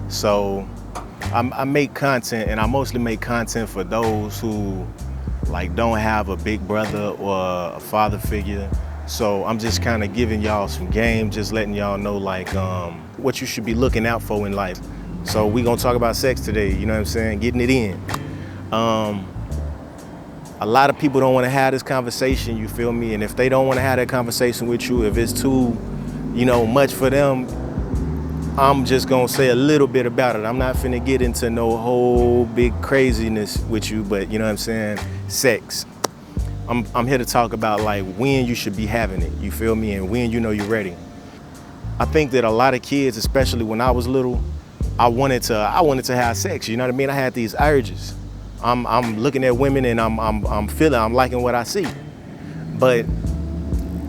So I make content, and I mostly make content for those who like don't have a big brother or a father figure. So I'm just kind of giving y'all some game, just letting y'all know like what you should be looking out for in life. So we gonna talk about sex today, you know what I'm saying? Getting it in. A lot of people don't want to have this conversation, you feel me? And if they don't want to have that conversation with you, if it's too, much for them, I'm just gonna say a little bit about it. I'm not finna get into no whole big craziness with you, but you know what I'm saying? Sex. I'm here to talk about like when you should be having it, you feel me? And when you know you're ready. I think that a lot of kids, especially when I was little, I wanted to have sex, you know what I mean? I had these urges. I'm looking at women and I'm liking what I see. But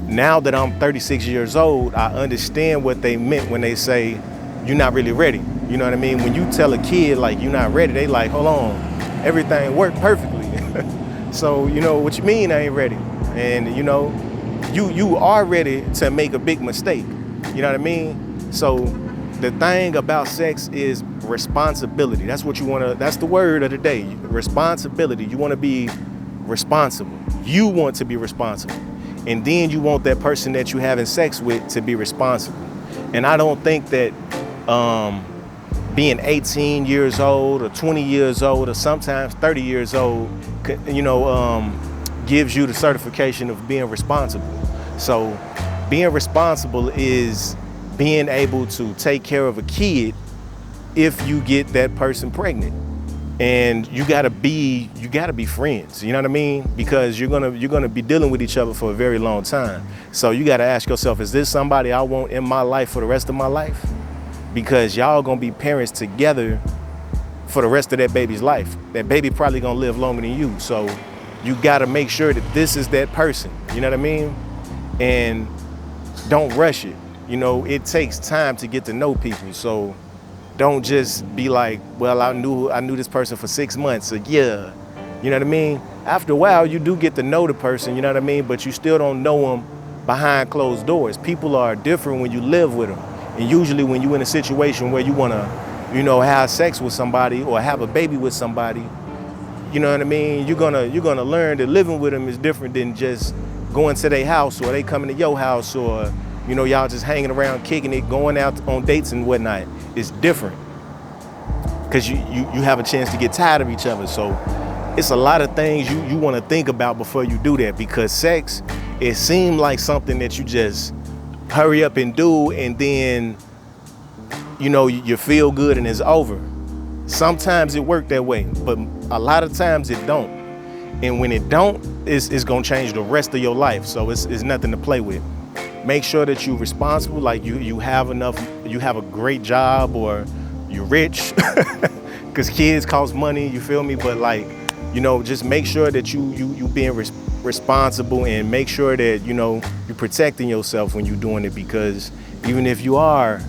now that I'm 36 years old, I understand what they meant when they say, you're not really ready. You know what I mean? When you tell a kid like you're not ready, they like, hold on, everything worked perfectly. So, what you mean I ain't ready? And you are ready to make a big mistake. You know what I mean? So the thing about sex is responsibility. That's the word of the day. Responsibility. You want to be responsible. You want to be responsible. And then you want that person that you're having sex with to be responsible. And I don't think that being 18 years old or 20 years old or sometimes 30 years old, gives you the certification of being responsible. So being responsible is being able to take care of a kid if you get that person pregnant. And you gotta be friends, you know what I mean? Because you're gonna be dealing with each other for a very long time. So you gotta ask yourself, is this somebody I want in my life for the rest of my life? Because y'all gonna be parents together for the rest of that baby's life. That baby probably gonna live longer than you. So you gotta make sure that this is that person, you know what I mean? And don't rush it. It takes time to get to know people. So don't just be like, well, I knew this person for 6 months, a year. You know what I mean? After a while, you do get to know the person, you know what I mean? But you still don't know them behind closed doors. People are different when you live with them. And usually when you're in a situation where you want to, have sex with somebody or have a baby with somebody, you know what I mean? You're gonna learn that living with them is different than just going to their house or they coming to your house or, y'all just hanging around, kicking it, going out on dates and whatnot. It's different because you have a chance to get tired of each other. So it's a lot of things you want to think about before you do that, because sex, it seems like something that you just hurry up and do, and then you feel good and it's over. Sometimes it works that way, but a lot of times it don't. And when it don't, it's gonna change the rest of your life. So it's nothing to play with. Make sure that you're responsible, like you have a great job or you're rich, because kids cost money, you feel me? But just make sure that you being responsible, and make sure that, you're protecting yourself when you're doing it, because even if you are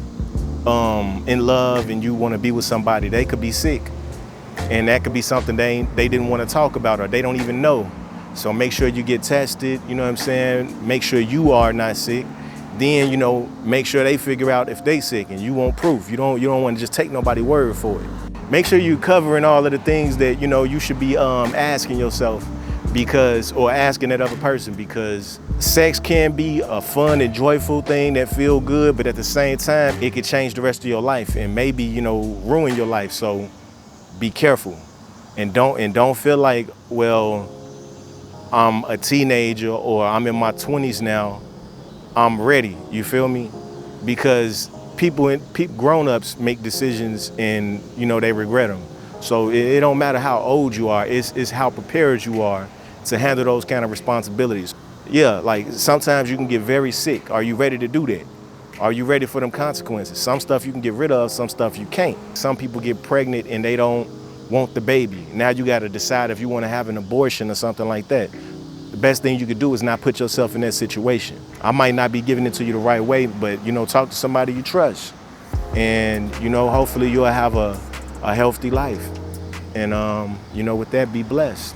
in love and you want to be with somebody, they could be sick. And that could be something they didn't want to talk about or they don't even know. So make sure you get tested, you know what I'm saying? Make sure you are not sick. Then, make sure they figure out if they sick, and you want proof. You don't want to just take nobody's word for it. Make sure you covering all of the things that, you should be asking yourself, or asking that other person, because sex can be a fun and joyful thing that feel good, but at the same time, it could change the rest of your life and maybe, ruin your life. So be careful, and don't feel like, well, I'm a teenager or I'm in my 20s now, I'm ready, you feel me? Because grown-ups make decisions and, they regret them. So it don't matter how old you are, it's how prepared you are to handle those kind of responsibilities. Yeah, like sometimes you can get very sick. Are you ready to do that? Are you ready for them consequences? Some stuff you can get rid of, some stuff you can't. Some people get pregnant and they don't want the baby. Now you got to decide if you want to have an abortion or something like that. The best thing you could do is not put yourself in that situation. I might not be giving it to you the right way, but talk to somebody you trust, and hopefully you'll have a healthy life. And with that, be blessed.